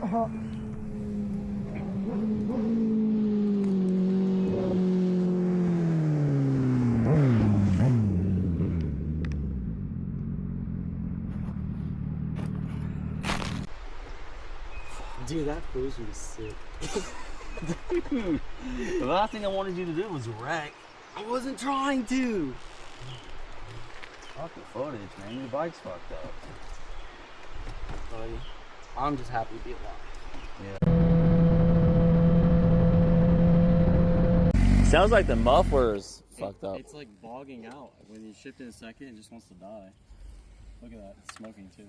Dude, that fools was sick. Dude, the last thing I wanted you to do was wreck. I wasn't trying to. Fuck the footage, man. Your bike's fucked up. Buddy, I'm just happy to be alive. Yeah. Sounds like the muffler's fucked up. It's like bogging out. When you shift in a second, it just wants to die. Look at that. It's smoking too.